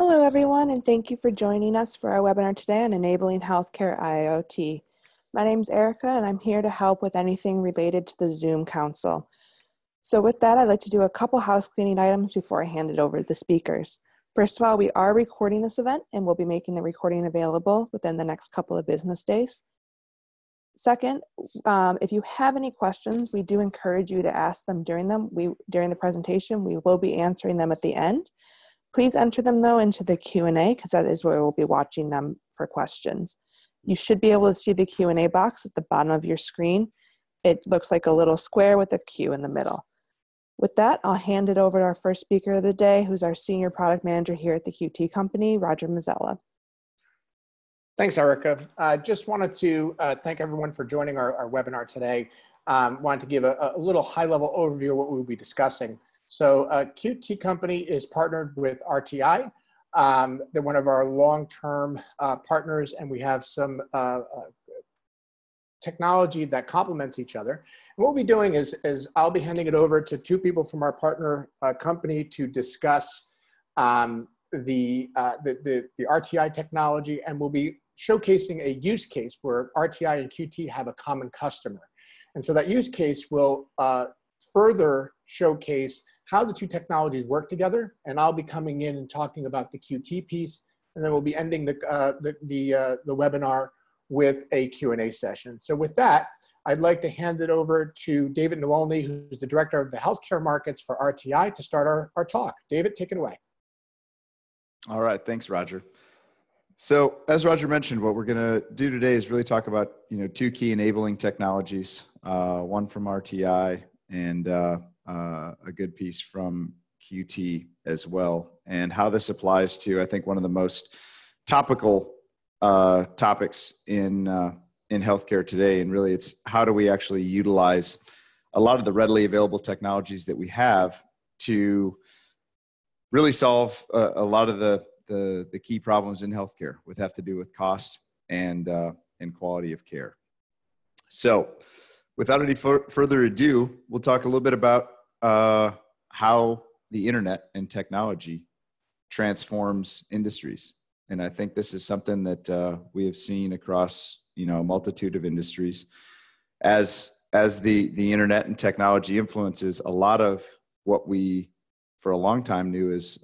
Hello, everyone, and thank you for joining us for our webinar today on enabling healthcare IoT. My name is Erica, and I'm here to help with anything related to the Zoom Council. So with that, I'd like to do a couple house cleaning items before I hand it over to the speakers. First of all, we are recording this event, and we'll be making the recording available within the next couple of business days. Second, if you have any questions, we do encourage you to ask them during the presentation. We will be answering them at the end. Please enter them, though, into the Q&A, because that is where we'll be watching them for questions. You should be able to see the Q&A box at the bottom of your screen. It looks like a little square with a Q in the middle. With that, I'll hand it over to our first speaker of the day, who's our Senior Product Manager here at the Qt company, Roger Mazzella. Thanks, Erica. I just wanted to thank everyone for joining our webinar today. Wanted to give a little high-level overview of what we'll be discussing. So Qt company is partnered with RTI. They're one of our long-term partners, and we have some technology that complements each other. And what we'll be doing is I'll be handing it over to two people from our partner company to discuss the RTI technology, and we'll be showcasing a use case where RTI and Qt have a common customer. And so that use case will further showcase how the two technologies work together, and I'll be coming in and talking about the Qt piece, and then we'll be ending the webinar with a Q&A session. So with that, I'd like to hand it over to David Nowolny, who's the Director of the Healthcare Markets for RTI, to start our talk. David, take it away. All right, thanks, Roger. So as Roger mentioned, what we're going to do today is really talk about two key enabling technologies, one from RTI and a good piece from Qt as well, and how this applies to, I think, one of the most topical topics in healthcare today. And really, it's how do we actually utilize a lot of the readily available technologies that we have to really solve a lot of the key problems in healthcare, which have to do with cost and quality of care. So without any further ado, we'll talk a little bit about how the internet and technology transforms industries. And I think this is something that we have seen across a multitude of industries as the internet and technology influences a lot of what we for a long time knew as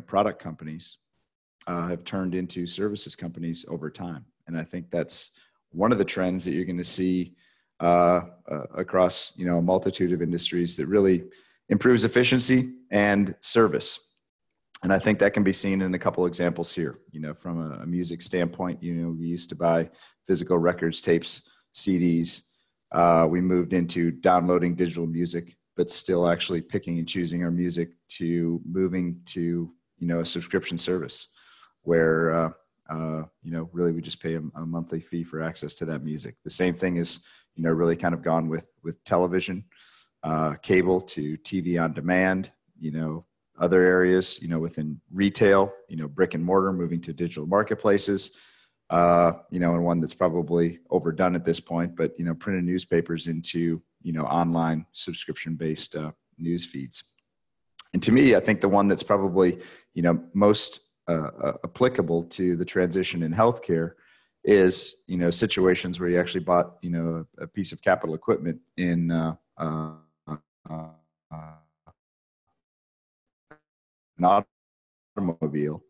product companies have turned into services companies over time. And I think that's one of the trends that you're going to see across a multitude of industries that really improves efficiency and service. And I think that can be seen in a couple examples here. From a music standpoint, we used to buy physical records, tapes, CDs. We moved into downloading digital music, but still actually picking and choosing our music, to moving to a subscription service where really we just pay a monthly fee for access to that music. The same thing is really kind of gone with television, cable to TV on demand, other areas, within retail, brick and mortar, moving to digital marketplaces, and one that's probably overdone at this point, but, printed newspapers into, online subscription-based news feeds. And to me, I think the one that's probably, most applicable to the transition in healthcare is, situations where you actually bought, a piece of capital equipment in an automobile,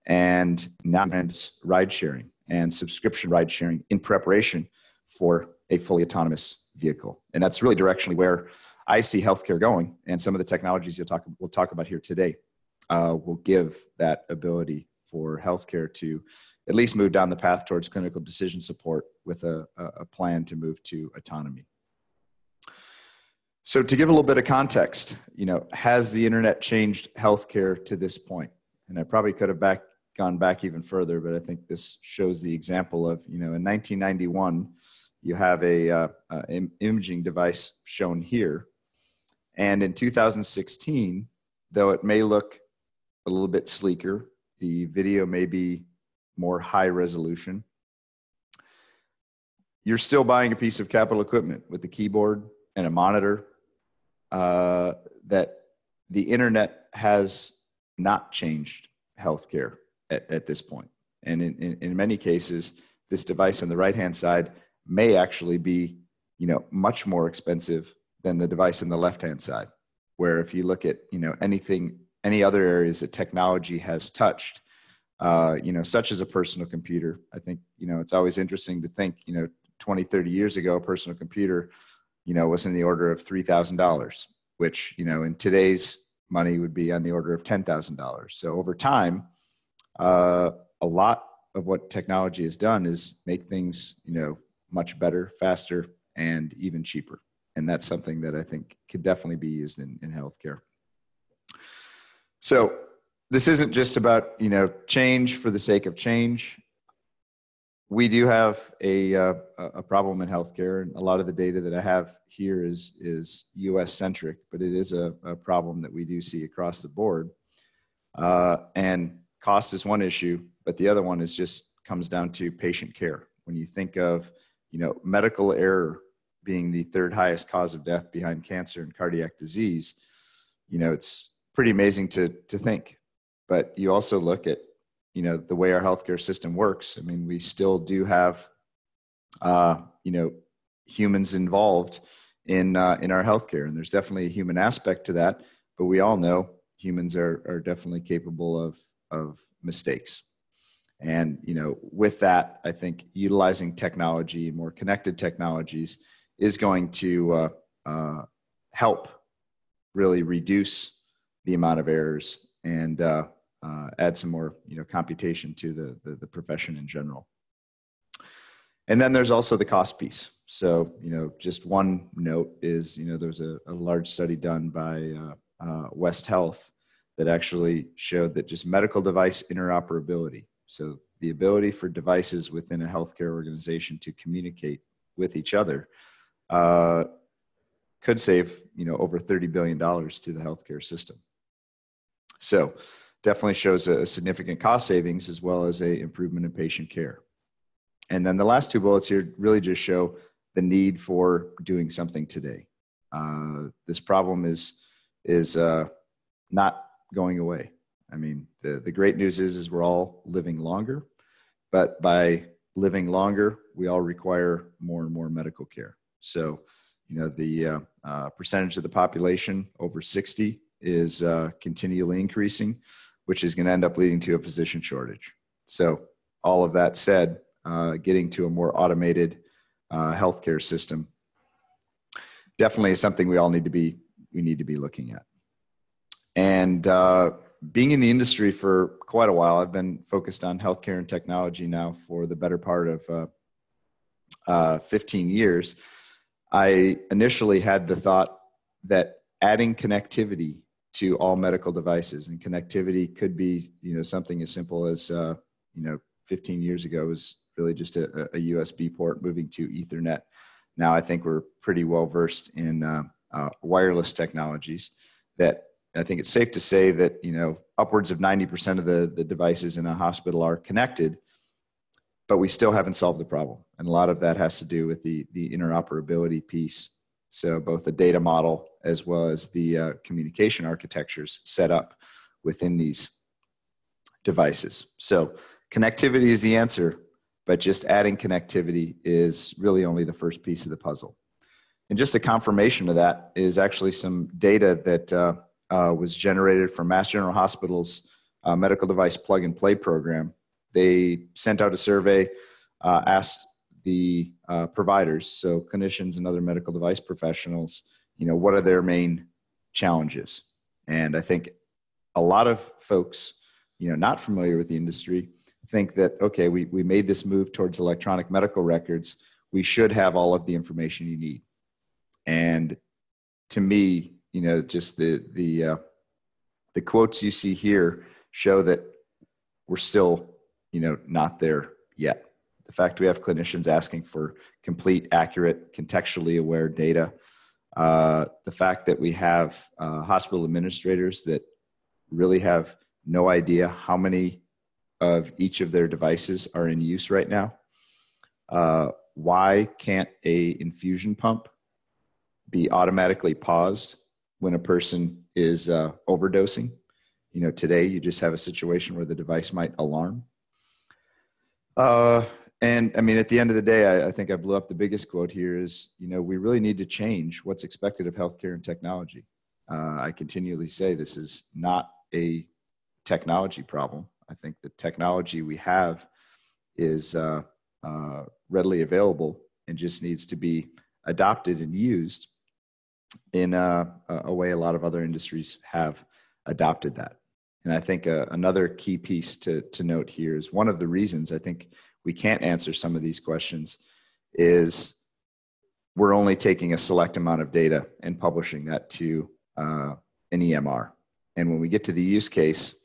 and now it's ride sharing and subscription ride sharing in preparation for a fully autonomous vehicle. And that's really directionally where I see healthcare going, and some of the technologies we'll talk about here today will give that ability for healthcare to at least move down the path towards clinical decision support with a plan to move to autonomy. So to give a little bit of context, has the internet changed healthcare to this point? And I probably could have gone back even further, but I think this shows the example of, in 1991, you have an imaging device shown here. And in 2016, though it may look a little bit sleeker, the video may be more high resolution, you're still buying a piece of capital equipment with a keyboard and a monitor that the internet has not changed healthcare at this point. And in many cases, this device on the right-hand side may actually be, much more expensive than the device on the left-hand side, where if you look at, any other areas that technology has touched, such as a personal computer. I think, it's always interesting to think, 20, 30 years ago, a personal computer, was in the order of $3,000, which, in today's money would be on the order of $10,000. So over time, a lot of what technology has done is make things, much better, faster, and even cheaper. And that's something that I think could definitely be used in healthcare. So this isn't just about, change for the sake of change. We do have a problem in healthcare, and a lot of the data that I have here is US centric, but it is a problem that we do see across the board. And cost is one issue, but the other one is just comes down to patient care. When you think of, medical error being the third highest cause of death behind cancer and cardiac disease, it's pretty amazing to think. But you also look at, the way our healthcare system works. I mean, we still do have, humans involved in our healthcare, and there's definitely a human aspect to that. But we all know humans are definitely capable of mistakes. And, with that, I think utilizing technology, more connected technologies, is going to help really reduce the amount of errors and add some more, computation to the profession in general. And then there's also the cost piece. So, just one note is, there was a large study done by West Health that actually showed that just medical device interoperability, so the ability for devices within a healthcare organization to communicate with each other, could save, over $30 billion to the healthcare system. So definitely shows a significant cost savings as well as a improvement in patient care. And then the last two bullets here really just show the need for doing something today. This problem is not going away. I mean, the great news is we're all living longer, but by living longer, we all require more and more medical care. So, the percentage of the population over 60 is continually increasing, which is going to end up leading to a physician shortage. So all of that said, getting to a more automated healthcare system definitely is something we need to be looking at. And being in the industry for quite a while, I've been focused on healthcare and technology now for the better part of 15 years. I initially had the thought that adding connectivity to all medical devices, and connectivity could be, something as simple as, 15 years ago was really just a USB port moving to Ethernet. Now I think we're pretty well versed in wireless technologies that I think it's safe to say that, upwards of 90% of the devices in a hospital are connected, but we still haven't solved the problem. And a lot of that has to do with the interoperability piece. So both the data model as well as the communication architectures set up within these devices. So connectivity is the answer, but just adding connectivity is really only the first piece of the puzzle. And just a confirmation of that is actually some data that was generated from Mass General Hospital's medical device plug and play program. They sent out a survey, asked the providers, so clinicians and other medical device professionals, what are their main challenges? And I think a lot of folks, not familiar with the industry, think that, okay, we made this move towards electronic medical records. We should have all of the information you need. And to me, just the quotes you see here show that we're still, not there yet. The fact we have clinicians asking for complete, accurate, contextually aware data, the fact that we have hospital administrators that really have no idea how many of each of their devices are in use right now. Why can't a infusion pump be automatically paused when a person is overdosing? today you just have a situation where the device might alarm. And I mean, at the end of the day, I think I blew up the biggest quote here is, we really need to change what's expected of healthcare and technology. I continually say this is not a technology problem. I think the technology we have is readily available and just needs to be adopted and used in a way a lot of other industries have adopted that. And I think another key piece to note here is one of the reasons I think we can't answer some of these questions is we're only taking a select amount of data and publishing that to an EMR. And when we get to the use case,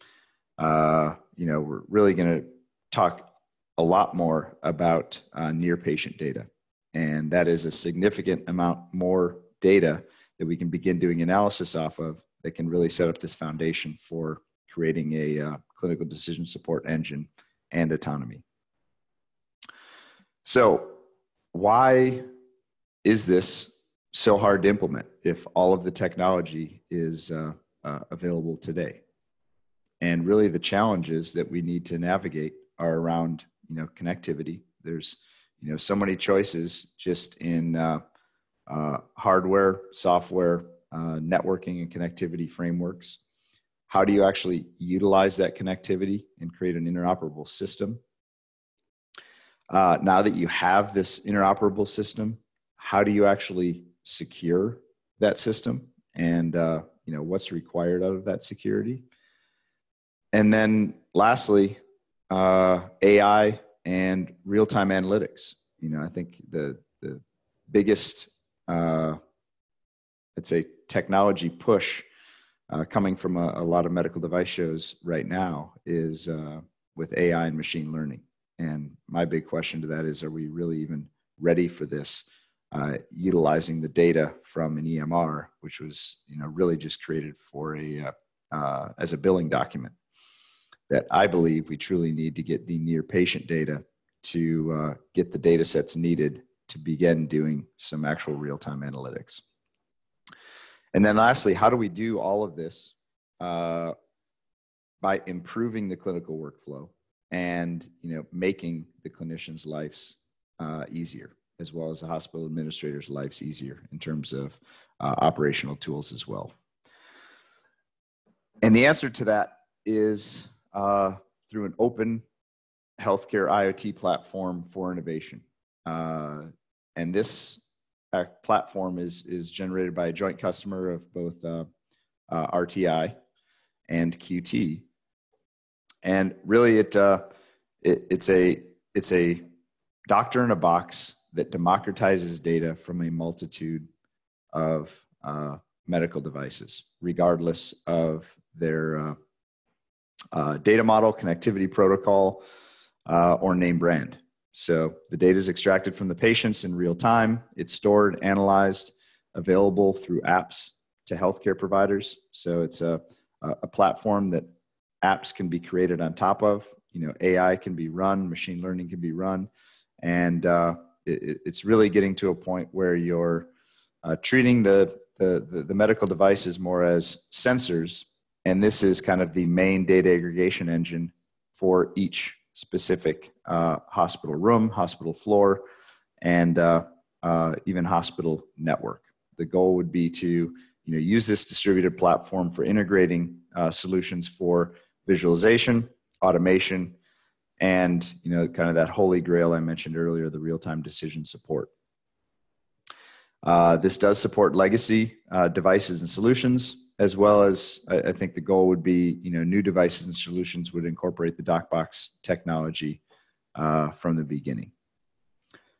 we're really going to talk a lot more about near patient data. And that is a significant amount more data that we can begin doing analysis off of that can really set up this foundation for creating a clinical decision support engine and autonomy. So why is this so hard to implement if all of the technology is available today? And really the challenges that we need to navigate are around, connectivity. There's, so many choices just in hardware, software, networking and connectivity frameworks. How do you actually utilize that connectivity and create an interoperable system? Now that you have this interoperable system, how do you actually secure that system? And, what's required out of that security? And then lastly, AI and real-time analytics. I think the biggest, I'd say, technology push coming from a lot of medical device shows right now is with AI and machine learning. And my big question to that is, are we really even ready for this? Utilizing the data from an EMR, which was, really just created for as a billing document. That I believe we truly need to get the near patient data to get the data sets needed to begin doing some actual real-time analytics. And then lastly, how do we do all of this by improving the clinical workflow and making the clinicians' lives easier, as well as the hospital administrators' lives easier in terms of operational tools as well. And the answer to that is through an open healthcare IoT platform for innovation. And this platform is generated by a joint customer of both RTI and Qt. And really it's a doctor in a box that democratizes data from a multitude of medical devices, regardless of their data model, connectivity protocol, or name brand. So the data is extracted from the patients in real time. It's stored, analyzed, available through apps to healthcare providers. So it's a platform that apps can be created on top of. AI can be run, machine learning can be run, and it's really getting to a point where you're treating the medical devices more as sensors. And this is kind of the main data aggregation engine for each specific hospital room, hospital floor, and even hospital network. The goal would be to use this distributed platform for integrating solutions for visualization, automation, and kind of that holy grail I mentioned earlier, the real-time decision support. This does support legacy devices and solutions, as well as I think the goal would be, new devices and solutions would incorporate the DocBox technology from the beginning.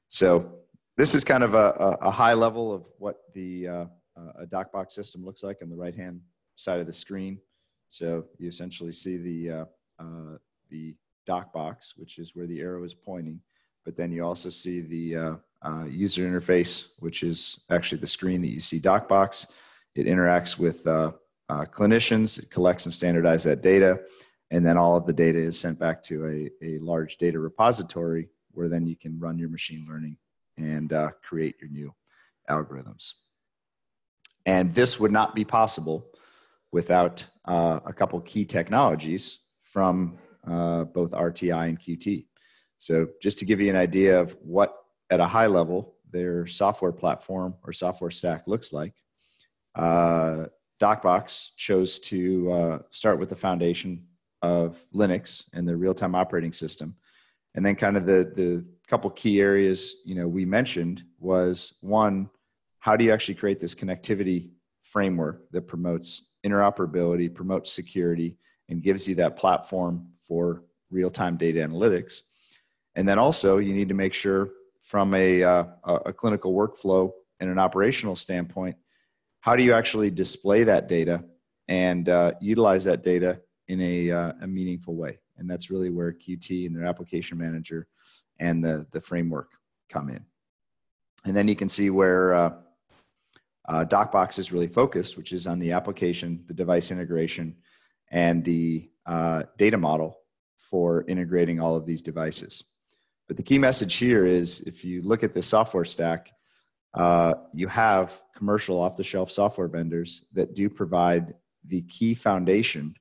So this is kind of a high level of what a DocBox system looks like on the right-hand side of the screen. So you essentially see the DocBox, which is where the arrow is pointing, but then you also see the user interface, which is actually the screen that you see DocBox. It interacts with clinicians, it collects and standardizes that data, and then all of the data is sent back to a large data repository where then you can run your machine learning and create your new algorithms. And this would not be possible without a couple key technologies from both RTI and Qt. So just to give you an idea of what, at a high level, their software platform or software stack looks like, DocBox chose to start with the foundation of Linux and the real-time operating system. And then kind of the couple key areas, we mentioned was, one, how do you actually create this connectivity framework that promotes interoperability, promotes security, and gives you that platform for real-time data analytics. And then also you need to make sure from a clinical workflow and an operational standpoint, how do you actually display that data and utilize that data in a meaningful way? And that's really where Qt and their application manager and the framework come in. And then you can see where DocBox is really focused, which is on the application, the device integration, and the data model for integrating all of these devices. But the key message here is, if you look at the software stack, you have commercial off-the-shelf software vendors that do provide the key foundation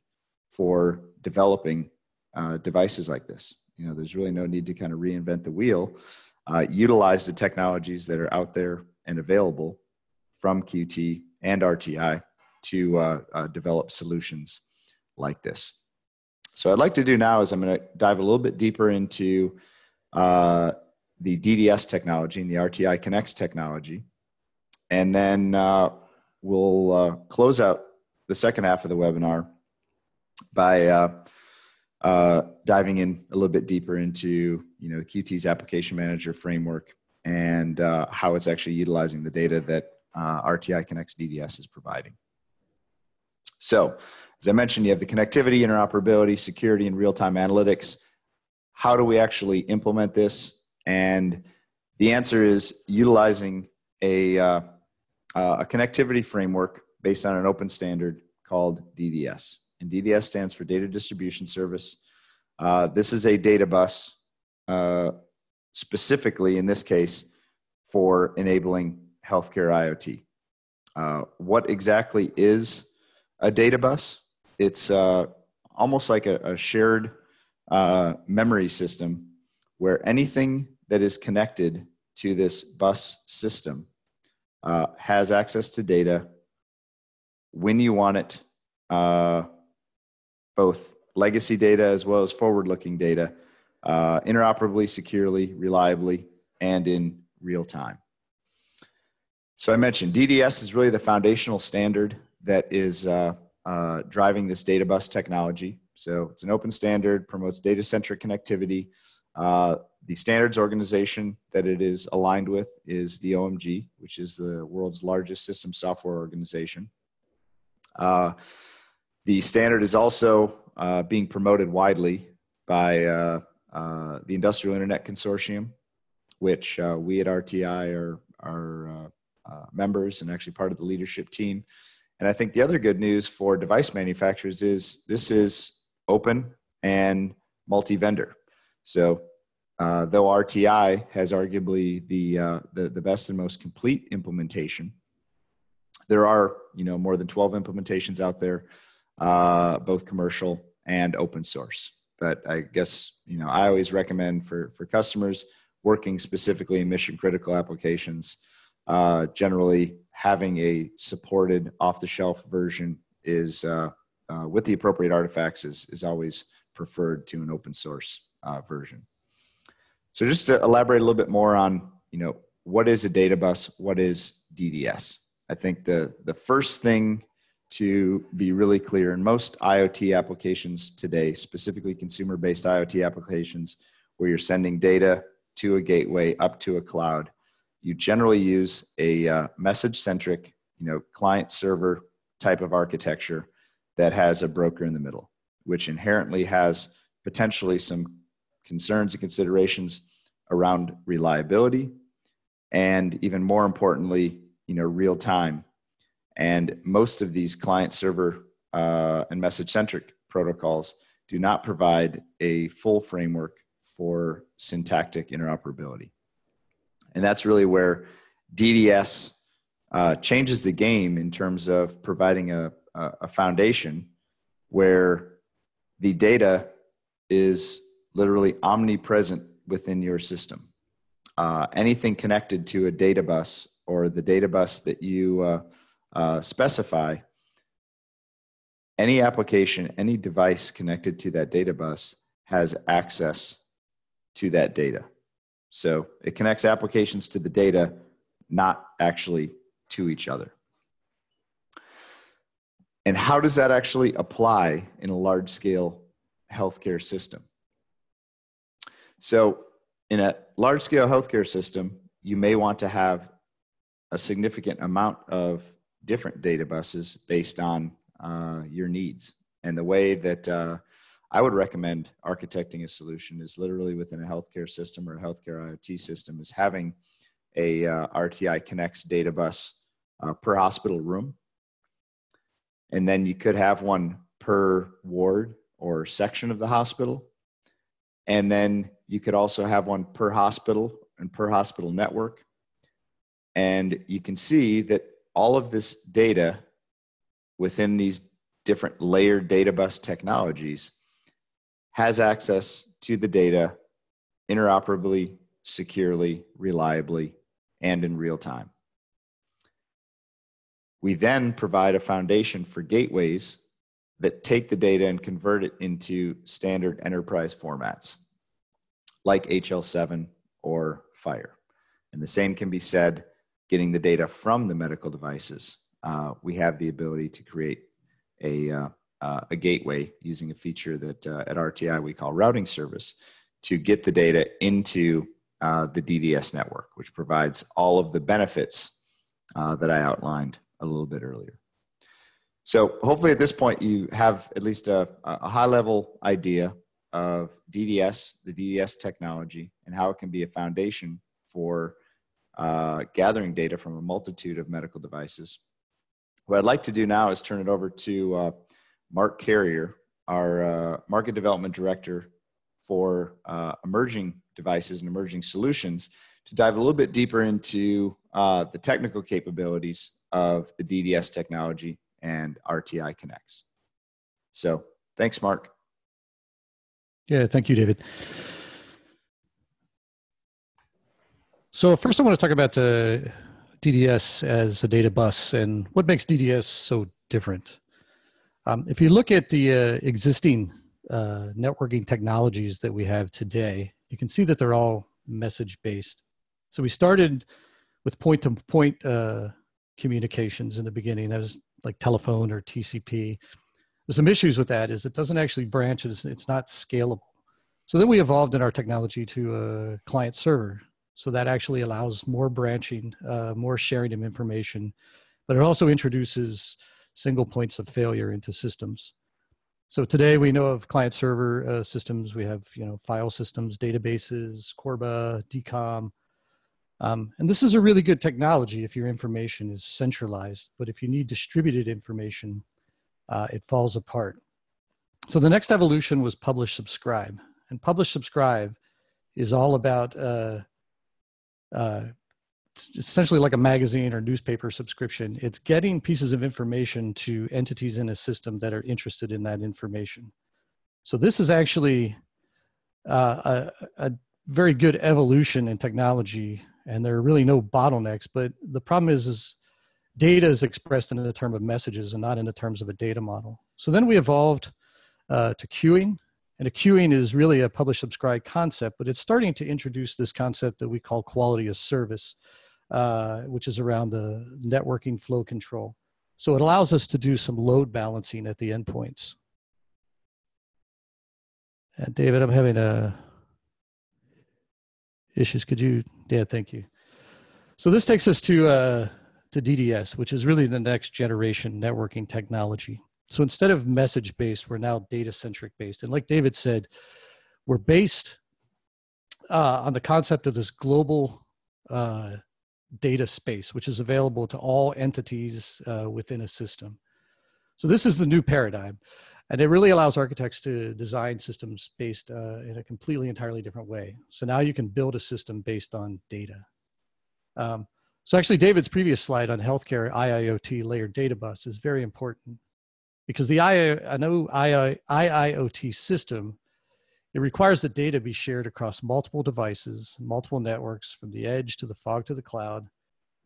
for developing devices like this. There's really no need to kind of reinvent the wheel. Utilize the technologies that are out there and available from Qt and RTI to develop solutions like this. So what I'd like to do now is I'm going to dive a little bit deeper into the DDS technology and the RTI Connext technology. And then we'll close out the second half of the webinar by diving in a little bit deeper into Qt's application manager framework and how it's actually utilizing the data that RTI Connext DDS is providing. So, as I mentioned, you have the connectivity, interoperability, security, and real-time analytics. How do we actually implement this? And the answer is utilizing a connectivity framework based on an open standard called DDS. And DDS stands for Data Distribution Service. This is a data bus, specifically in this case, for enabling healthcare IoT. What exactly is a data bus? It's almost like a shared memory system where anything that is connected to this bus system has access to data when you want it, both legacy data as well as forward-looking data, interoperably, securely, reliably, and in real time. So I mentioned DDS is really the foundational standard that is driving this data bus technology. So it's an open standard, promotes data-centric connectivity. The standards organization that it is aligned with is the OMG, which is the world's largest system software organization. The standard is also being promoted widely by the Industrial Internet Consortium, which we at RTI are members and actually part of the leadership team. And I think the other good news for device manufacturers is this is open and multi-vendor. So though RTI has arguably the best and most complete implementation, there are more than 12 implementations out there, both commercial and open source. But I guess I always recommend for customers working specifically in mission critical applications, generally having a supported off-the-shelf version is with the appropriate artifacts is always preferred to an open source version. So just to elaborate a little bit more on what is a data bus, what is DDS? I think the first thing to be really clear, in most IoT applications today, specifically consumer-based IoT applications, where you're sending data to a gateway up to a cloud, you generally use a message-centric, client-server type of architecture that has a broker in the middle, which inherently has potentially some concerns and considerations around reliability, and even more importantly, real time. And most of these client-server and message-centric protocols do not provide a full framework for syntactic interoperability. And that's really where DDS changes the game in terms of providing a a foundation where the data is literally omnipresent within your system. Anything connected to a data bus or the data bus that you specify, any application, any device connected to that data bus has access to that data. So it connects applications to the data, not actually to each other. And how does that actually apply in a large-scale healthcare system? So in a large-scale healthcare system, you may want to have a significant amount of different data buses based on your needs. And the way that I would recommend architecting a solution is literally within a healthcare system or a healthcare IoT system is having a RTI Connext data bus per hospital room. And then you could have one per ward or section of the hospital. And then you could also have one per hospital and per hospital network. And you can see that all of this data within these different layered data bus technologies has access to the data interoperably, securely, reliably, and in real time. We then provide a foundation for gateways that take the data and convert it into standard enterprise formats like HL7 or FHIR. And the same can be said getting the data from the medical devices. We have the ability to create a gateway using a feature that at RTI we call routing service to get the data into the DDS network, which provides all of the benefits that I outlined a little bit earlier. So hopefully at this point you have at least a high-level idea of DDS, the DDS technology, and how it can be a foundation for gathering data from a multitude of medical devices. What I'd like to do now is turn it over to Mark Carrier, our Market Development Director for emerging devices and emerging solutions, to dive a little bit deeper into the technical capabilities of the DDS technology and RTI Connext. So thanks, Mark. Yeah, thank you, David. So first I want to talk about DDS as a data bus and what makes DDS so different. If you look at the existing networking technologies that we have today, you can see that they're all message-based. So we started with point-to-point communications in the beginning. That was like telephone or TCP. There's some issues with that is it doesn't actually branch, it's not scalable. So then we evolved in our technology to a client server. So that actually allows more branching, more sharing of information, but it also introduces single points of failure into systems. So today we know of client server systems. We have, file systems, databases, Corba, DCOM. And this is a really good technology if your information is centralized, but if you need distributed information, it falls apart. So the next evolution was publish subscribe, and publish subscribe is all about it's essentially like a magazine or newspaper subscription. It's getting pieces of information to entities in a system that are interested in that information. So this is actually a very good evolution in technology, and there are really no bottlenecks, but the problem is data is expressed in the term of messages and not in the terms of a data model. So then we evolved to queuing, and a queuing is really a publish subscribe concept, but it's starting to introduce this concept that we call quality of service, which is around the networking flow control. So it allows us to do some load balancing at the endpoints. And David, I'm having issues. Could you, yeah, thank you. So this takes us to DDS, which is really the next generation networking technology. So instead of message-based, we're now data-centric based. And like David said, we're based on the concept of this global data space, which is available to all entities within a system. So this is the new paradigm. And it really allows architects to design systems based in a completely, entirely different way. So now you can build a system based on data. So actually, David's previous slide on healthcare IIoT layered data bus is very important. because the IIoT system, it requires that data be shared across multiple devices, multiple networks, from the edge to the fog to the cloud.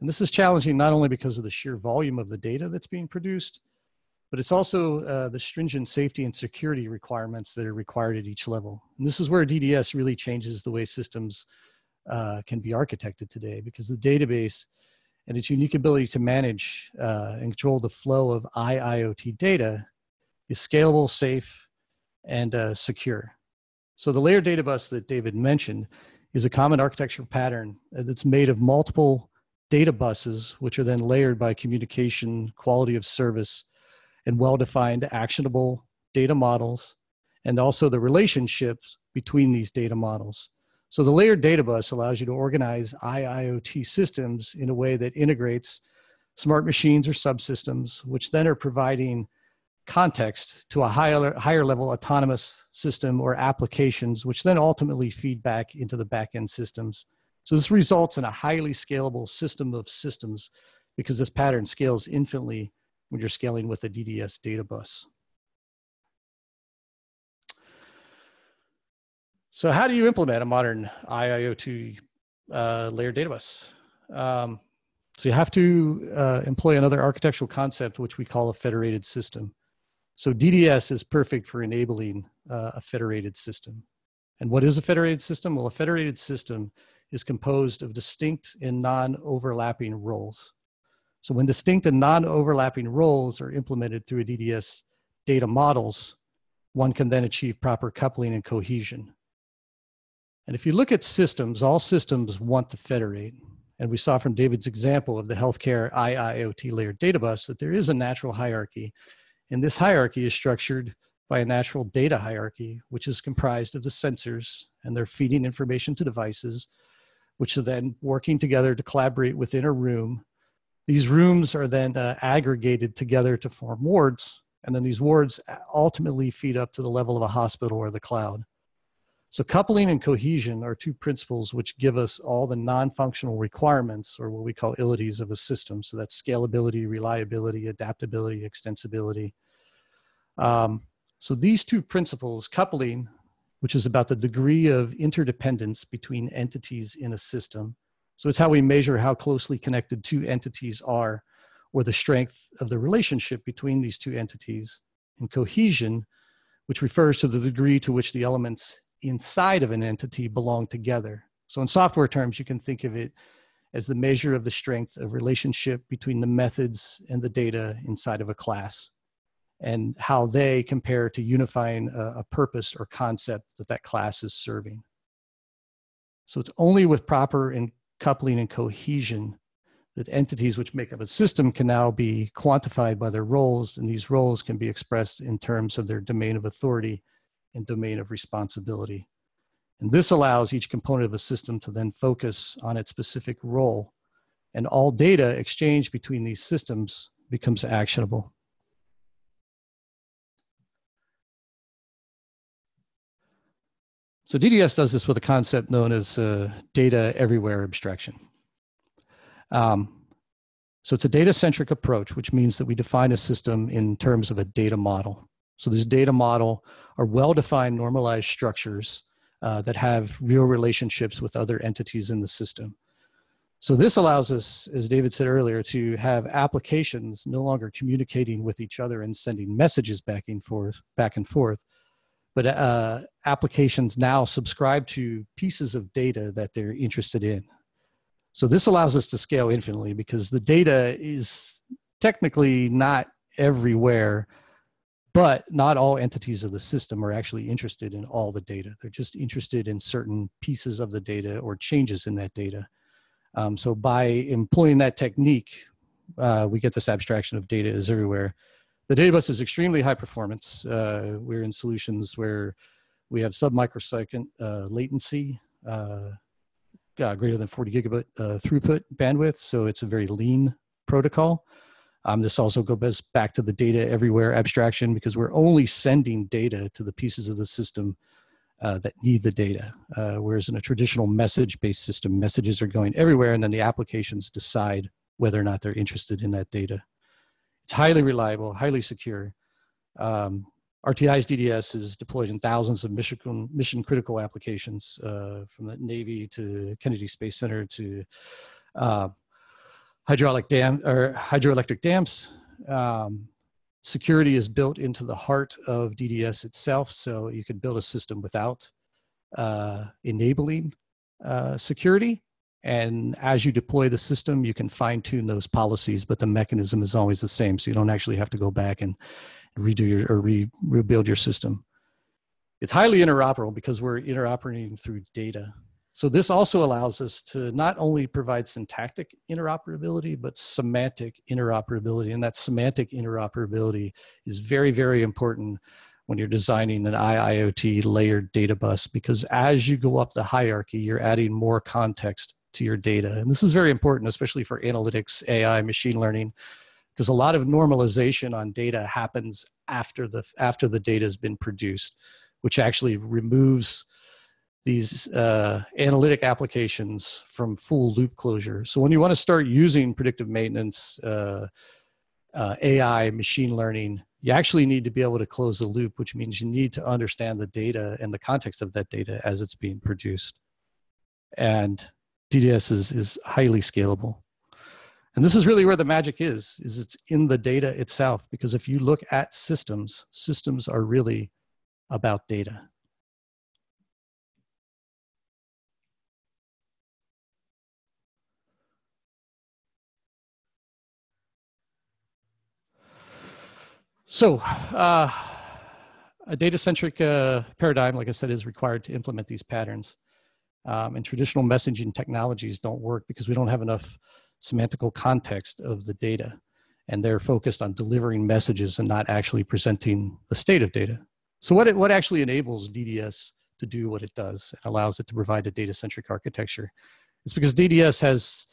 And this is challenging not only because of the sheer volume of the data that's being produced, but it's also the stringent safety and security requirements that are required at each level. And this is where DDS really changes the way systems can be architected today, because the database and its unique ability to manage and control the flow of IIoT data is scalable, safe, and secure. So the layered data bus that David mentioned is a common architectural pattern that's made of multiple data buses, which are then layered by communication, quality of service, and well-defined actionable data models, and also the relationships between these data models. So the layered data bus allows you to organize IIoT systems in a way that integrates smart machines or subsystems, which then are providing context to a higher level autonomous system or applications, which then ultimately feed back into the back-end systems. So this results in a highly scalable system of systems, because this pattern scales infinitely when you're scaling with a DDS data bus. So how do you implement a modern IIoT layered data bus? So you have to employ another architectural concept, which we call a federated system. So DDS is perfect for enabling a federated system. And what is a federated system? Well, a federated system is composed of distinct and non-overlapping roles. So when distinct and non-overlapping roles are implemented through a DDS data models, one can then achieve proper coupling and cohesion. And if you look at systems, all systems want to federate. And we saw from David's example of the Healthcare IIoT layered data bus that there is a natural hierarchy. And this hierarchy is structured by a natural data hierarchy, which is comprised of the sensors, and they're feeding information to devices, which are then working together to collaborate within a room. These rooms are then aggregated together to form wards, and then these wards ultimately feed up to the level of a hospital or the cloud. So coupling and cohesion are two principles which give us all the non-functional requirements, or what we call lloTs, of a system. So that's scalability, reliability, adaptability, extensibility. So these two principles, coupling, which is about the degree of interdependence between entities in a system. So it's how we measure how closely connected two entities are, or the strength of the relationship between these two entities. And cohesion, which refers to the degree to which the elements inside of an entity belong together. So in software terms, you can think of it as the measure of the strength of relationship between the methods and the data inside of a class, and how they compare to unifying a purpose or concept that that class is serving. So it's only with proper coupling and cohesion that entities which make up a system can now be quantified by their roles, and these roles can be expressed in terms of their domain of authority and domain of responsibility. And this allows each component of a system to then focus on its specific role, and all data exchanged between these systems becomes actionable. So DDS does this with a concept known as data everywhere abstraction. So it's a data-centric approach, which means that we define a system in terms of a data model. So this data model are well-defined normalized structures that have real relationships with other entities in the system. So this allows us, as David said earlier, to have applications no longer communicating with each other and sending messages back and forth, but applications now subscribe to pieces of data that they're interested in. So this allows us to scale infinitely, because the data is technically not everywhere, but not all entities of the system are actually interested in all the data. They're just interested in certain pieces of the data or changes in that data. So by employing that technique, we get this abstraction of data is everywhere. The data bus is extremely high performance. We're in solutions where we have sub-microsecond latency, greater than 40 gigabit throughput bandwidth. So it's a very lean protocol. This also goes back to the data everywhere abstraction, because we're only sending data to the pieces of the system that need the data. Whereas in a traditional message-based system, messages are going everywhere, and then the applications decide whether or not they're interested in that data. It's highly reliable, highly secure. RTI's DDS is deployed in thousands of mission critical applications, from the Navy to Kennedy Space Center to hydroelectric dams. Security is built into the heart of DDS itself, so you can build a system without enabling security. And as you deploy the system, you can fine tune those policies, but the mechanism is always the same. So you don't actually have to go back and redo rebuild your system. It's highly interoperable because we're interoperating through data. So this also allows us to not only provide syntactic interoperability, but semantic interoperability. And that semantic interoperability is very, very important when you're designing an IIoT layered data bus, because as you go up the hierarchy, you're adding more context to your data. And this is very important, especially for analytics, AI, machine learning, because a lot of normalization on data happens after the data has been produced, which actually removes these analytic applications from full loop closure. So when you want to start using predictive maintenance, AI, machine learning, you actually need to be able to close the loop, which means you need to understand the data and the context of that data as it's being produced. And DDS is highly scalable. And this is really where the magic is it's in the data itself, because if you look at systems, systems are really about data. So a data-centric paradigm, like I said, is required to implement these patterns. And traditional messaging technologies don't work because we don't have enough semantical context of the data. And they're focused on delivering messages and not actually presenting the state of data. So what actually enables DDS to do what it does and allows it to provide a data-centric architecture? It's because DDS has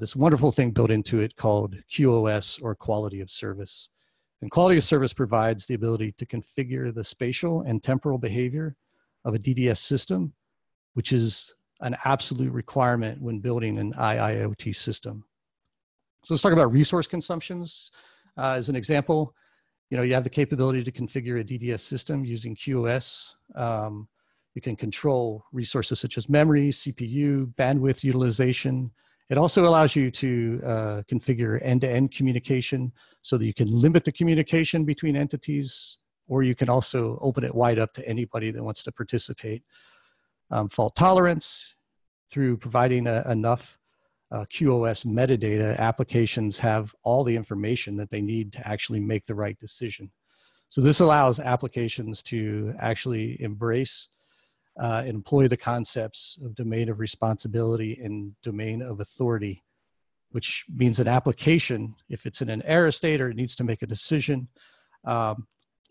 this wonderful thing built into it called QoS, or quality of service. And quality of service provides the ability to configure the spatial and temporal behavior of a DDS system, which is an absolute requirement when building an IIoT system. So let's talk about resource consumptions. As an example, you have the capability to configure a DDS system using QoS. You can control resources such as memory, CPU, bandwidth utilization. It also allows you to configure end-to-end communication so that you can limit the communication between entities, or you can also open it wide up to anybody that wants to participate. Fault tolerance, through providing enough QoS metadata, applications have all the information that they need to actually make the right decision. So this allows applications to actually embrace and employ the concepts of domain of responsibility and domain of authority, which means an application, if it's in an error state or it needs to make a decision,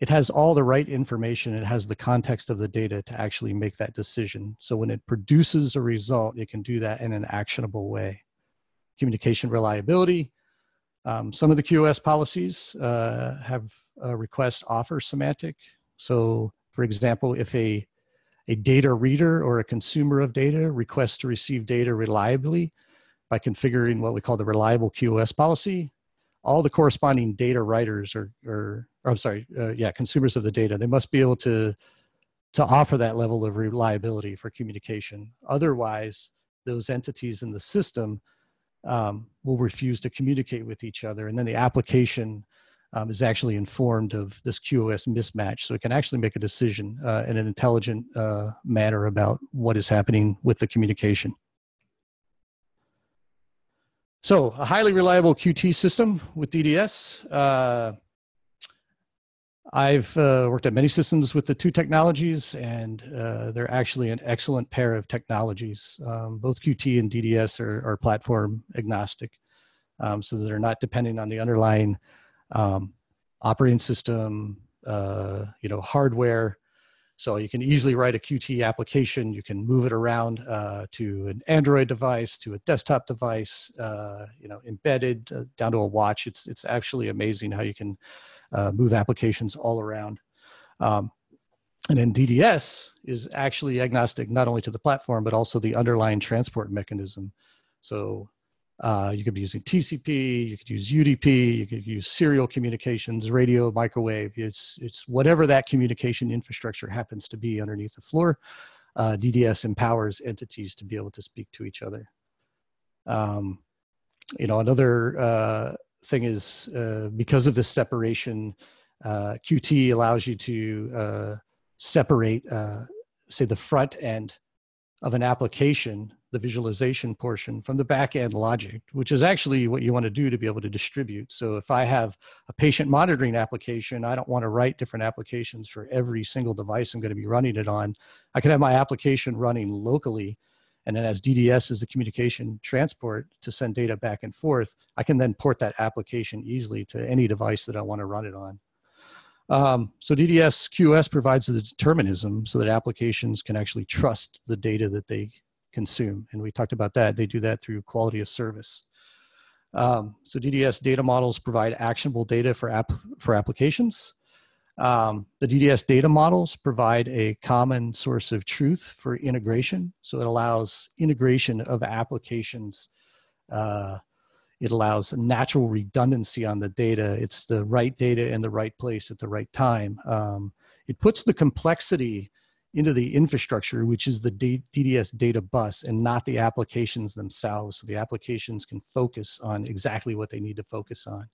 it has all the right information. It has the context of the data to actually make that decision. So when it produces a result, it can do that in an actionable way. Communication reliability. Some of the QoS policies have a request offer semantic. So for example, if a data reader or a consumer of data requests to receive data reliably by configuring what we call the reliable QoS policy, all the corresponding data writers consumers of the data, they must be able to offer that level of reliability for communication. Otherwise, those entities in the system will refuse to communicate with each other. And then the application is actually informed of this QoS mismatch. So it can actually make a decision in an intelligent manner about what is happening with the communication. So a highly reliable Qt system with DDS. I've worked at many systems with the two technologies, and they're actually an excellent pair of technologies. Both Qt and DDS are platform agnostic, so they're not depending on the underlying operating system, hardware. So you can easily write a Qt application. You can move it around to an Android device, to a desktop device, embedded down to a watch. It's actually amazing how you can move applications all around. And then DDS is actually agnostic not only to the platform, but also the underlying transport mechanism. So You could be using TCP, you could use UDP, you could use serial communications, radio, microwave. It's whatever that communication infrastructure happens to be underneath the floor. DDS empowers entities to be able to speak to each other. Another thing is because of this separation, Qt allows you to separate, say, the front end of an application, the visualization portion, from the back end logic, which is actually what you want to do to be able to distribute. So if I have a patient monitoring application, I don't want to write different applications for every single device I'm going to be running it on. I can have my application running locally, and then as DDS is the communication transport to send data back and forth, I can then port that application easily to any device that I want to run it on. So DDS QoS provides the determinism so that applications can actually trust the data that they consume. And we talked about that. They do that through quality of service. So DDS data models provide actionable data for applications. The DDS data models provide a common source of truth for integration. So it allows integration of applications. It allows natural redundancy on the data. It's the right data in the right place at the right time. It puts the complexity into the infrastructure, which is the DDS data bus, and not the applications themselves. So the applications can focus on exactly what they need to focus on.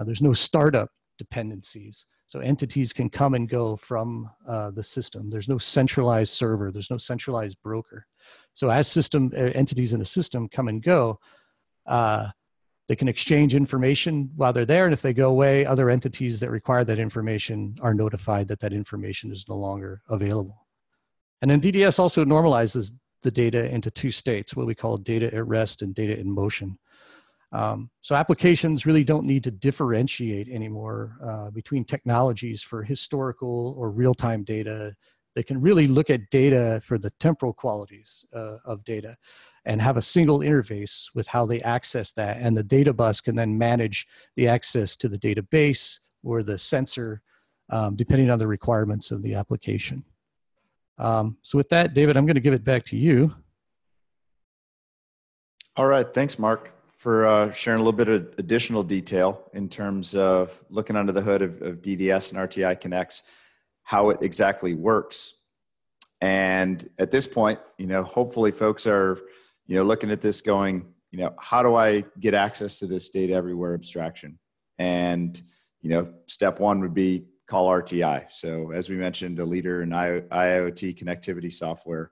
There's no startup dependencies. So entities can come and go from the system. There's no centralized server. There's no centralized broker. So as entities in the system come and go, they can exchange information while they're there, and if they go away, other entities that require that information are notified that that information is no longer available. And then DDS also normalizes the data into two states, what we call data at rest and data in motion. So applications really don't need to differentiate anymore between technologies for historical or real-time data. They can really look at data for the temporal qualities of data and have a single interface with how they access that. And the data bus can then manage the access to the database or the sensor, depending on the requirements of the application. So with that, David, I'm going to give it back to you. All right. Thanks, Mark, for sharing a little bit of additional detail in terms of looking under the hood of DDS and RTI Connext, how it exactly works. And at this point, hopefully folks are, looking at this going, how do I get access to this data everywhere abstraction? And, step one would be call RTI. So as we mentioned, a leader in IoT connectivity software,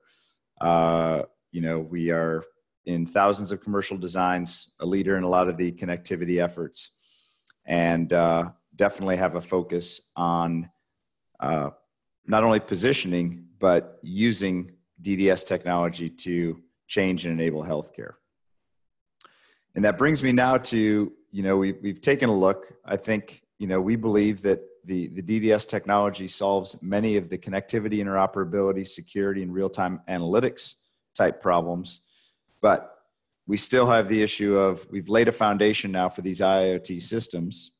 we are in thousands of commercial designs, a leader in a lot of the connectivity efforts, and definitely have a focus on not only positioning, but using DDS technology to change and enable healthcare. And that brings me now to, we've taken a look. I think, we believe that the DDS technology solves many of the connectivity, interoperability, security, and real-time analytics type problems. But we still have the issue of, we've laid a foundation now for these IoT systems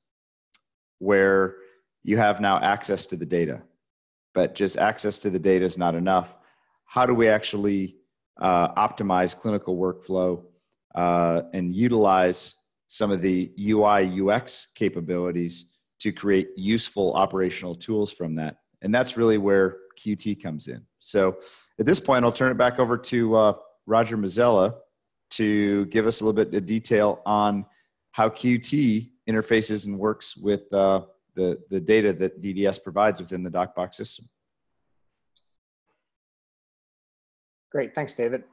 where you have now access to the data. But just access to the data is not enough. How do we actually optimize clinical workflow and utilize some of the UI UX capabilities to create useful operational tools from that? And that's really where Qt comes in. So at this point, I'll turn it back over to Roger Mazzella to give us a little bit of detail on how Qt interfaces and works with the data that DDS provides within the DocBox system. Great, thanks, David.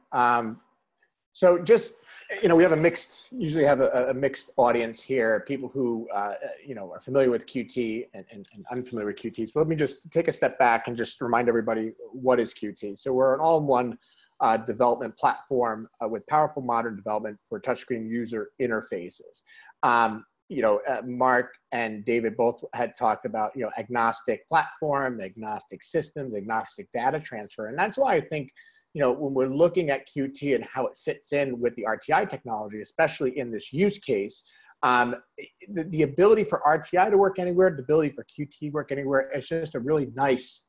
So just, we have usually have a mixed audience here, people who, are familiar with Qt and unfamiliar with Qt. So let me just take a step back and just remind everybody, what is Qt? So we're an all-in-one development platform with powerful modern development for touchscreen user interfaces. Mark and David both had talked about, agnostic platform, agnostic systems, agnostic data transfer. And that's why I think, when we're looking at Qt and how it fits in with the RTI technology, especially in this use case, the ability for RTI to work anywhere, the ability for Qt to work anywhere, it's just a really nice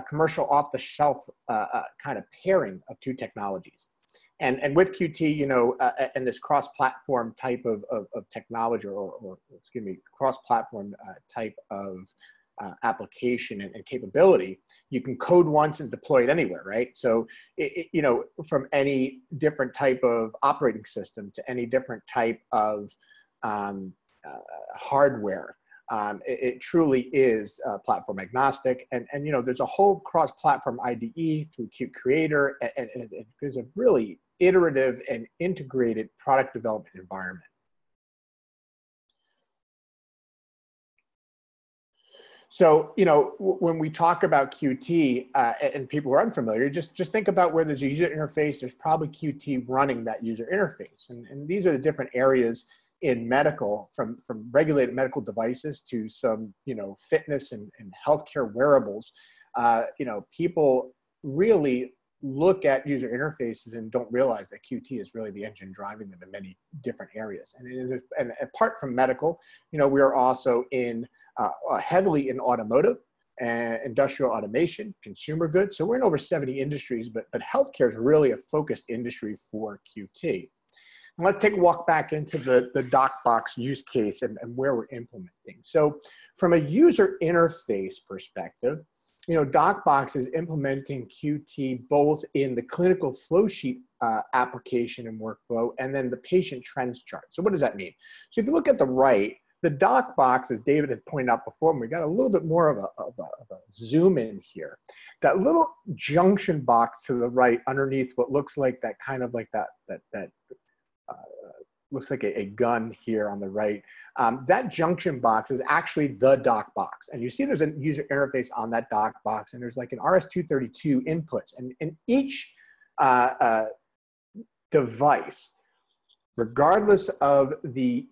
commercial off-the-shelf kind of pairing of two technologies. And with Qt, you know, and this cross-platform type of technology, or excuse me, cross-platform type of application and capability, you can code once and deploy it anywhere, right? So, you know, from any different type of operating system to any different type of hardware. It truly is platform agnostic, and you know, there's a whole cross-platform IDE through Qt Creator, and there's a really iterative and integrated product development environment. So, you know, when we talk about Qt and people who are unfamiliar, just think about where there's a user interface, there's probably Qt running that user interface. And these are the different areas in medical, from regulated medical devices to some, you know, fitness and healthcare wearables. You know, people really look at user interfaces and don't realize that Qt is really the engine driving them in many different areas. And apart from medical, you know, we are also in heavily in automotive and industrial automation, consumer goods. So we're in over 70 industries, but healthcare is really a focused industry for Qt. And let's take a walk back into the DocBox use case and where we're implementing. So from a user interface perspective, you know, DocBox is implementing Qt both in the clinical flow sheet application and workflow, and then the patient trends chart. So what does that mean? So if you look at the right, the DocBox, as David had pointed out before, and we got a little bit more of a zoom in here. That little junction box to the right underneath what looks like that kind of like that looks like a gun here on the right. That junction box is actually the DocBox. And you see there's a user interface on that DocBox, and there's like an RS-232 inputs. And each device, regardless of the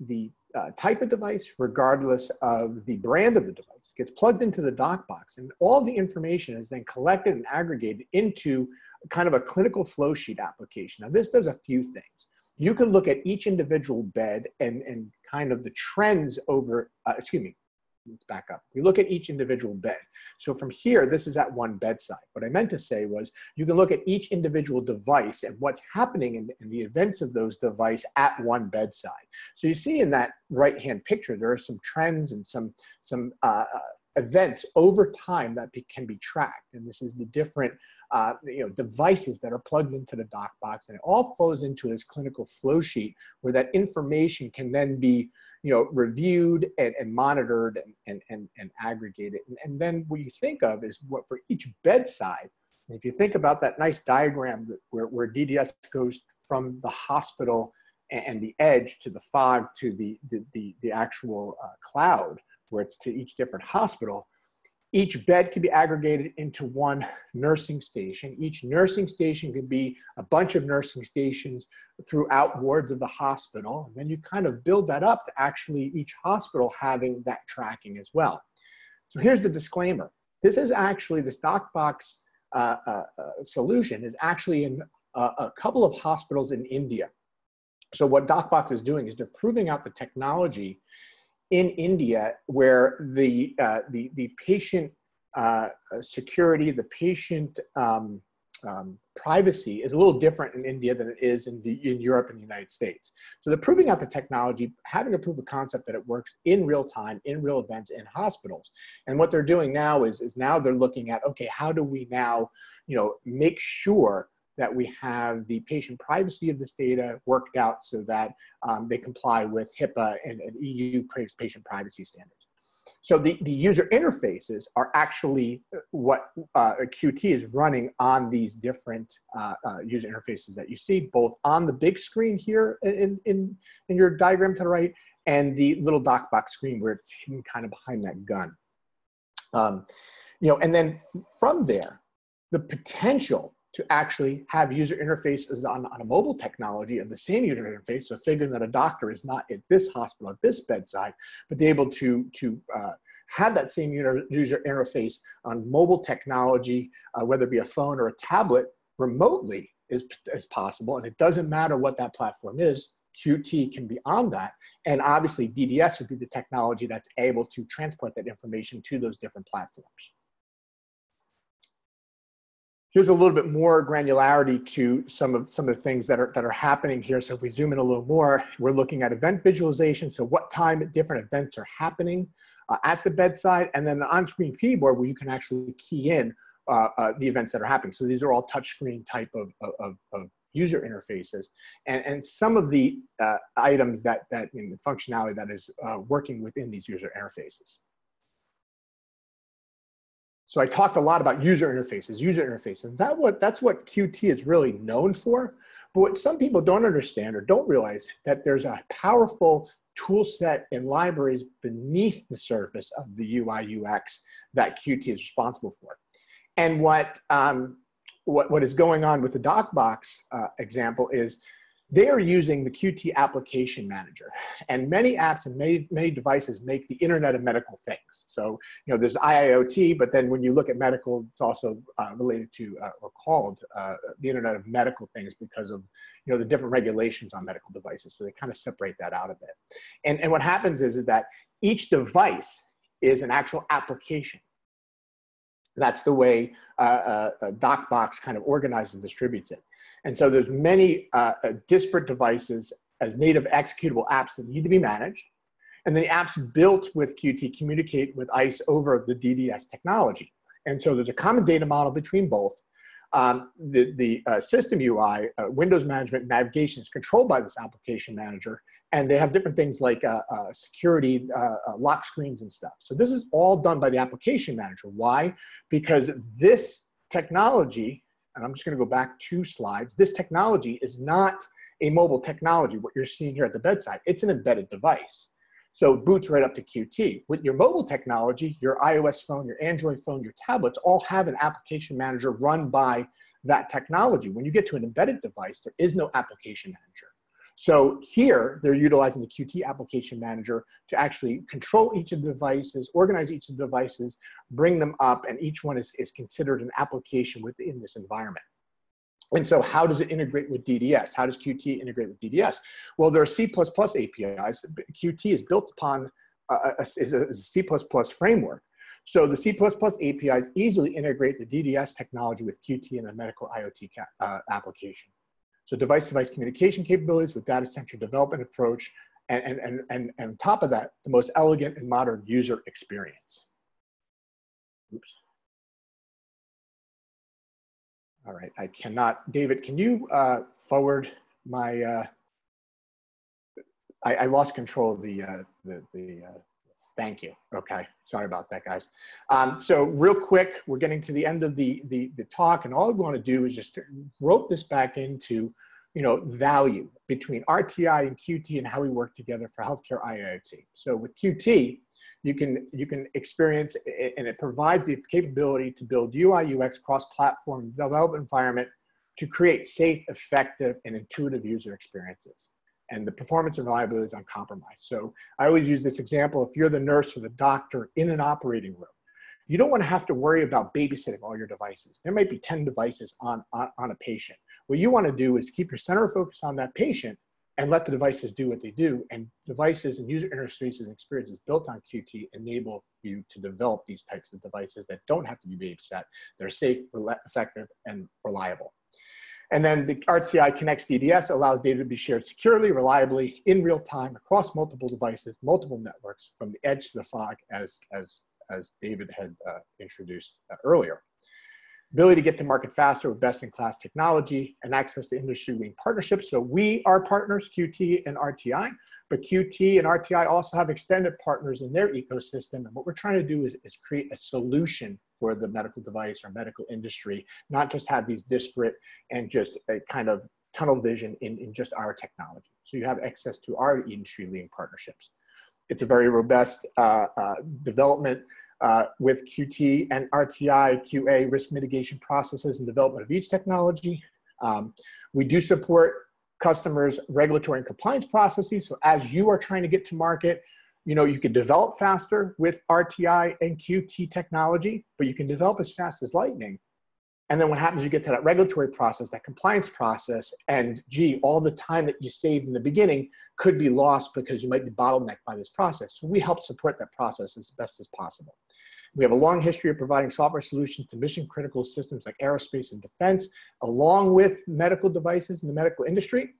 type of device, regardless of the brand of the device, gets plugged into the DocBox, and all the information is then collected and aggregated into kind of a clinical flow sheet application. Now this does a few things. You can look at each individual bed and kind of the trends over, excuse me, let's back up. We look at each individual bed. So from here, this is at one bedside. What I meant to say was you can look at each individual device and what's happening in the events of those devices at one bedside. So you see in that right-hand picture, there are some trends and some events over time that can be tracked. And this is the different you know, devices that are plugged into the DocBox, and it all flows into this clinical flow sheet where that information can then be, you know, reviewed and monitored and aggregated. And then what you think of is what for each bedside, if you think about that nice diagram where DDS goes from the hospital and the edge to the fog to the actual cloud, where it's to each different hospital, each bed can be aggregated into one nursing station. Each nursing station could be a bunch of nursing stations throughout wards of the hospital. And then you kind of build that up to actually each hospital having that tracking as well. So here's the disclaimer. This is actually, this DocBox solution is actually in a couple of hospitals in India. So what DocBox is doing is they're proving out the technology in India, where the patient security, the patient privacy is a little different in India than it is in Europe and the United States. So they're proving out the technology, having to prove a concept that it works in real time, in real events, in hospitals. And what they're doing now is now they're looking at, okay, how do we now, you know, make sure that we have the patient privacy of this data worked out so that they comply with HIPAA and EU patient privacy standards. So the user interfaces are actually what Qt is running on these different user interfaces that you see, both on the big screen here in your diagram to the right, and the little DocBox screen where it's hidden kind of behind that gun. You know, and then from there, the potential to actually have user interfaces on a mobile technology of the same user interface, so figuring that a doctor is not at this hospital, at this bedside, but they're able to have that same user interface on mobile technology, whether it be a phone or a tablet, remotely is possible. And it doesn't matter what that platform is, Qt can be on that. And obviously DDS would be the technology that's able to transport that information to those different platforms. Here's a little bit more granularity to some of the things that are happening here. So if we zoom in a little more, we're looking at event visualization. So what time different events are happening at the bedside, and then the on-screen keyboard where you can actually key in the events that are happening. So these are all touchscreen type of user interfaces, and some of the items that the functionality that is working within these user interfaces. So I talked a lot about user interfaces. That's what Qt is really known for. But what some people don't understand or don't realize that there's a powerful tool set and libraries beneath the surface of the UI UX that Qt is responsible for. And what is going on with the DocBox example is they are using the Qt application manager, and many apps and many devices make the Internet of Medical Things. So, there's IoT, but then when you look at medical, it's also related to or called the Internet of Medical Things because of, the different regulations on medical devices. So they kind of separate that out a bit. And what happens is that each device is an actual application. That's the way DocBox kind of organizes and distributes it. And so there's many disparate devices as native executable apps that need to be managed. And then the apps built with Qt communicate with ICE over the DDS technology. And so there's a common data model between both. The system UI, Windows management navigation is controlled by this application manager. And they have different things like security, lock screens and stuff. So this is all done by the application manager. Why? Because this technology, and I'm just going to go back 2 slides. This technology is not a mobile technology, what you're seeing here at the bedside. It's an embedded device. So it boots right up to Qt. With your mobile technology, your iOS phone, your Android phone, your tablets all have an application manager run by that technology. When you get to an embedded device, there is no application manager. So here, they're utilizing the Qt application manager to actually control each of the devices, organize each of the devices, bring them up, and each one is considered an application within this environment. And so how does it integrate with DDS? How does Qt integrate with DDS? Well, there are C++ APIs. Qt is built upon a C++ framework. So the C++ APIs easily integrate the DDS technology with Qt and a medical IoT application. So device-to-device communication capabilities with data-centric development approach, and on top of that, the most elegant and modern user experience. Oops. All right, I cannot. David, can you forward my? I lost control of the thank you. Okay, sorry about that, guys. So real quick, we're getting to the end of the talk, and all we want to do is just rope this back into, value between RTI and Qt and how we work together for healthcare IoT. So with Qt, you can experience, and it provides the capability to build UI UX cross-platform development environment to create safe, effective, and intuitive user experiences. And the performance and reliability is uncompromised. So I always use this example. If you're the nurse or the doctor in an operating room, you don't want to have to worry about babysitting all your devices. There might be 10 devices on a patient. What you want to do is keep your center of focus on that patient and let the devices do what they do. And devices and user interfaces and experiences built on Qt enable you to develop these types of devices that don't have to be babysat. They're safe, effective, and reliable. And then the RTI Connext DDS allows data to be shared securely, reliably, in real time, across multiple devices, multiple networks, from the edge to the fog, as David had introduced earlier. Ability to get to market faster with best-in-class technology and access to industry-leading partnerships. So we are partners, Qt and RTI, but Qt and RTI also have extended partners in their ecosystem. And what we're trying to do is create a solution for the medical device or medical industry, not just have these disparate and just a kind of tunnel vision in just our technology. So you have access to our industry-leading partnerships. It's a very robust development with Qt and RTI, QA, risk mitigation processes and development of each technology. We do support customers' regulatory and compliance processes. So as you are trying to get to market, you can develop faster with RTI and Qt technology, but you can develop as fast as lightning. And then what happens, you get to that regulatory process, that compliance process, and gee, all the time that you saved in the beginning could be lost because you might be bottlenecked by this process. So we help support that process as best as possible. We have a long history of providing software solutions to mission critical systems like aerospace and defense, along with medical devices in the medical industry.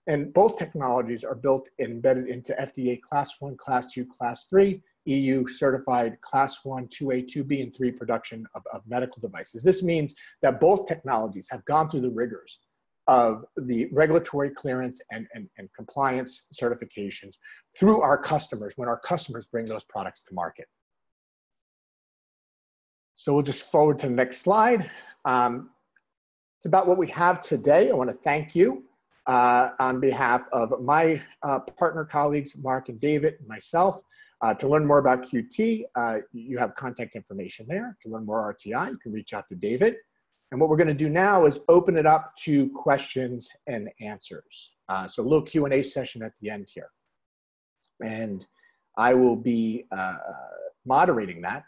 And both technologies are built and embedded into FDA Class 1, Class 2, Class 3, EU certified Class 1, 2A, 2B, and 3 production of medical devices. This means that both technologies have gone through the rigors of the regulatory clearance and compliance certifications through our customers when our customers bring those products to market. So we'll just forward to the next slide. It's about what we have today. I want to thank you on behalf of my partner colleagues, Mark and David, and myself. To learn more about Qt, you have contact information there. To learn more RTI, you can reach out to David. And what we're going to do now is open it up to questions and answers. So a little Q&A session at the end here. And I will be moderating that.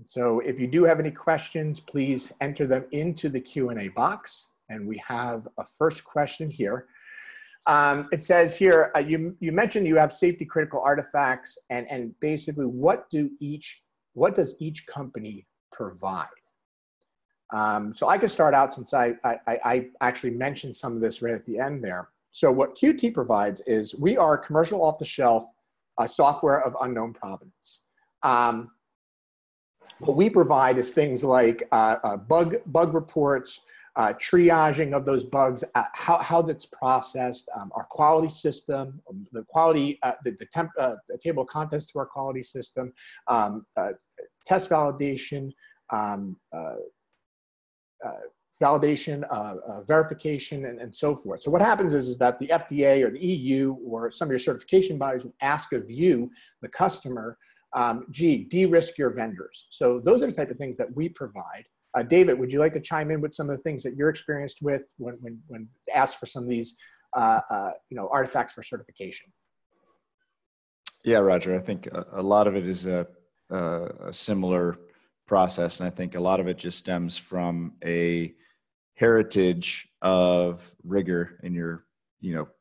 So if you do have any questions, please enter them into the Q&A box. And we have a first question here. It says here, you mentioned you have safety critical artifacts, and basically what does each company provide? So I can start out since I actually mentioned some of this right at the end there. So what Qt provides is we are commercial off-the-shelf software of unknown provenance. What we provide is things like bug reports, triaging of those bugs, how that's processed, our quality system, the quality, the table of contents to our quality system, test validation, verification, and so forth. So what happens is that the FDA or the EU or some of your certification bodies will ask of you, the customer, gee, de-risk your vendors. So those are the type of things that we provide. David, would you like to chime in with some of the things that you're experienced with when asked for some of these artifacts for certification? Yeah, Roger, I think a lot of it is a similar process. And I think a lot of it just stems from a heritage of rigor in your,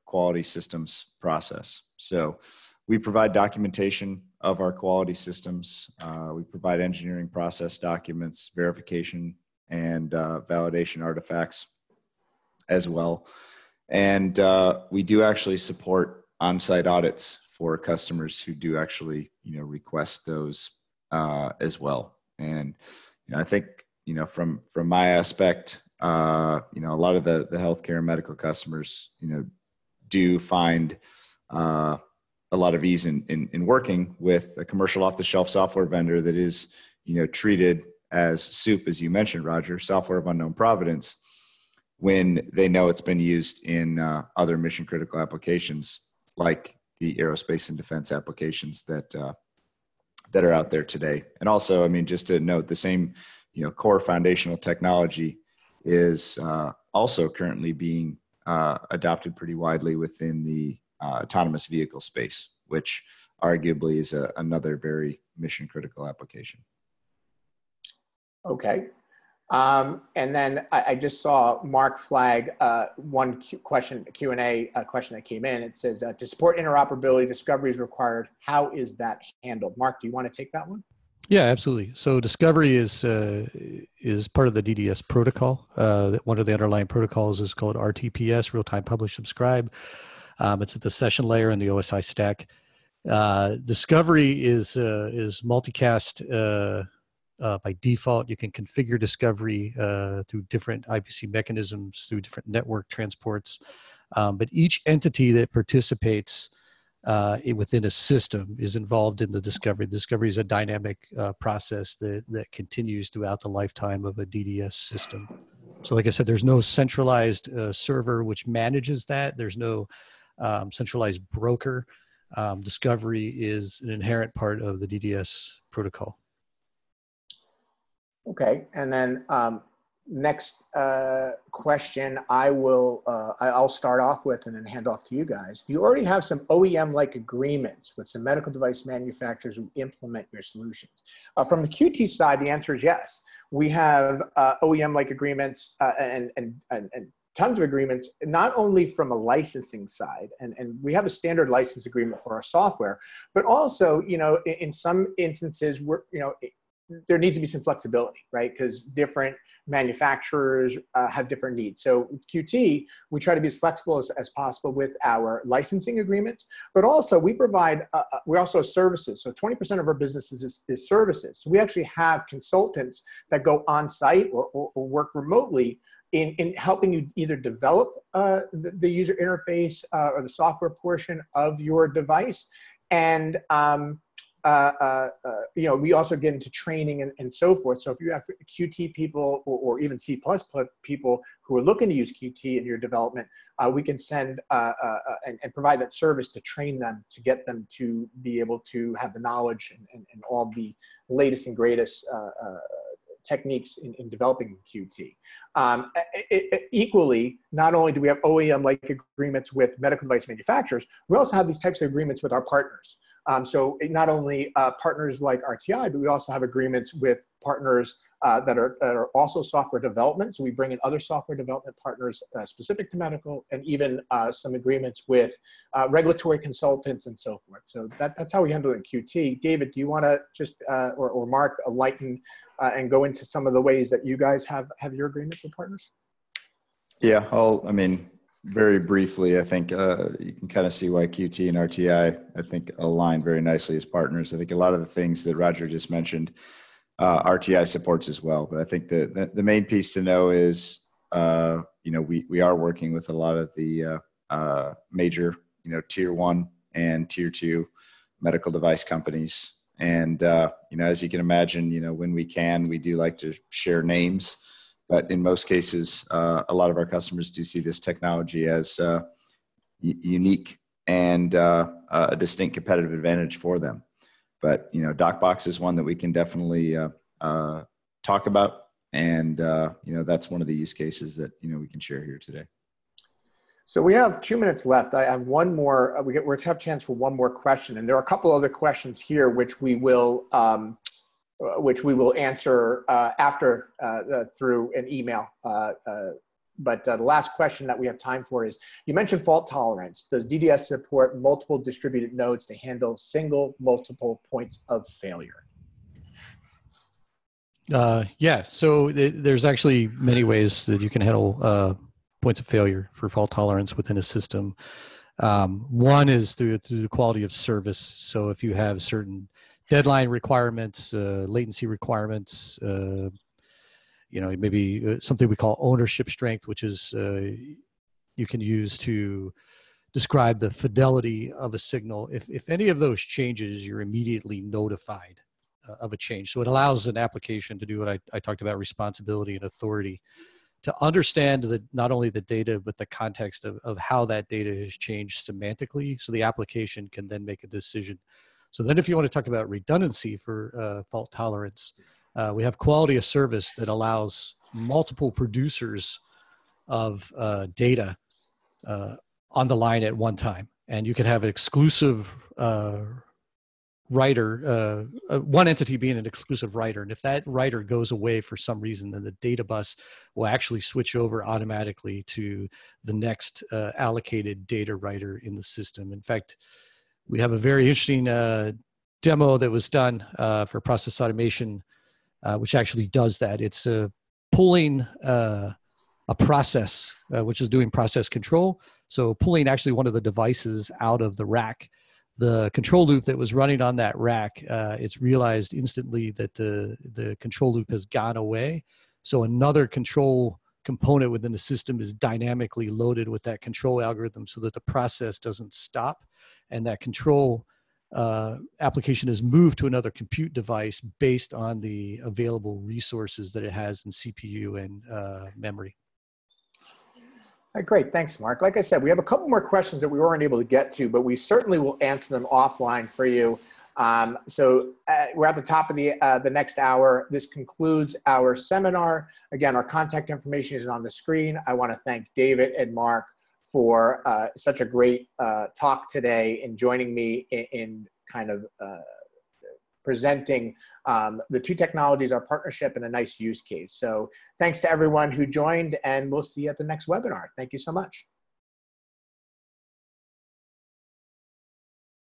quality systems process. So we provide documentation of our quality systems. We provide engineering process documents, verification, and validation artifacts as well. And we do actually support on-site audits for customers who do actually, request those as well. And I think, from my aspect, a lot of the healthcare and medical customers, do find a lot of ease in working with a commercial off-the-shelf software vendor that is, treated as soup, as you mentioned, Roger, software of unknown provenance, when they know it's been used in other mission-critical applications like the aerospace and defense applications that are out there today. And also, just to note, the same, core foundational technology is also currently being adopted pretty widely within the autonomous vehicle space, which arguably is another very mission critical application. Okay. And then I just saw Mark flag one Q&A question that came in. It says, to support interoperability, discovery is required. How is that handled? Mark, do you want to take that one? Yeah, absolutely. So discovery is part of the DDS protocol. One of the underlying protocols is called RTPS, real-time publish subscribe. It's at the session layer in the OSI stack. Discovery is multicast by default. You can configure discovery through different IPC mechanisms, through different network transports. But each entity that participates within a system is involved in the discovery. Discovery is a dynamic process that continues throughout the lifetime of a DDS system. So like I said, there's no centralized server which manages that. There's no centralized broker. Discovery is an inherent part of the DDS protocol. Okay, and then next question I'll start off with and then hand off to you guys. Do you already have some OEM-like agreements with some medical device manufacturers who implement your solutions? From the Qt side, the answer is yes. We have OEM-like agreements and tons of agreements, not only from a licensing side, and we have a standard license agreement for our software, but also, in some instances, there needs to be some flexibility, right? Because different manufacturers have different needs. So with Qt, we try to be as flexible as possible with our licensing agreements, but also we provide, we also have services. So 20% of our business is services. So we actually have consultants that go on site or work remotely in helping you either develop the user interface or the software portion of your device. And we also get into training and so forth. So if you have Qt people or even C++ people who are looking to use Qt in your development, we can send and provide that service to train them, to get them to be able to have the knowledge and all the latest and greatest techniques in developing Qt. Equally, not only do we have OEM-like agreements with medical device manufacturers, we also have these types of agreements with our partners. So not only partners like RTI, but we also have agreements with partners that are also software development. So we bring in other software development partners specific to medical, and even some agreements with regulatory consultants and so forth. So that's how we handle it in Qt. David, do you want to just, or Mark, enlighten and go into some of the ways that you guys have your agreements with partners? Yeah, very briefly, I think you can kind of see why Qt and RTI, I think, align very nicely as partners. I think a lot of the things that Roger just mentioned, RTI supports as well. But I think the main piece to know is, we are working with a lot of the major, tier 1 and tier 2 medical device companies. And, as you can imagine, when we can, we do like to share names. But in most cases, a lot of our customers do see this technology as unique and a distinct competitive advantage for them. But, DocBox is one that we can definitely talk about. And, that's one of the use cases that, we can share here today. So we have 2 minutes left. I have one more, we're going to have a chance for one more question. And there are a couple other questions here which we will answer after through an email. But the last question that we have time for is, you mentioned fault tolerance. Does DDS support multiple distributed nodes to handle multiple points of failure? Yeah, so there's actually many ways that you can handle points of failure for fault tolerance within a system. One is through the quality of service. So if you have certain deadline requirements, latency requirements, maybe something we call ownership strength, which is you can use to describe the fidelity of a signal. If any of those changes, you're immediately notified of a change. So it allows an application to do what I talked about, responsibility and authority, to understand not only the data, but the context of how that data has changed semantically, so the application can then make a decision. So then if you want to talk about redundancy for fault tolerance, we have quality of service that allows multiple producers of data on the line at one time. And you can have an exclusive writer, one entity being an exclusive writer. And if that writer goes away for some reason, then the Databus will actually switch over automatically to the next allocated data writer in the system. In fact, we have a very interesting demo that was done for process automation, which actually does that. It's pulling a process, which is doing process control. So pulling actually one of the devices out of the rack. The control loop that was running on that rack, it's realized instantly that the control loop has gone away. So another control component within the system is dynamically loaded with that control algorithm so that the process doesn't stop. And that control application is moved to another compute device based on the available resources that it has in CPU and memory. Great, thanks, Mark. Like I said, we have a couple more questions that we weren't able to get to, but we certainly will answer them offline for you. So we're at the top of the next hour. This concludes our seminar. Again, our contact information is on the screen. I want to thank David and Mark for such a great talk today and joining me in kind of presenting the two technologies, our partnership, and a nice use case. So thanks to everyone who joined, and we'll see you at the next webinar. Thank you so much.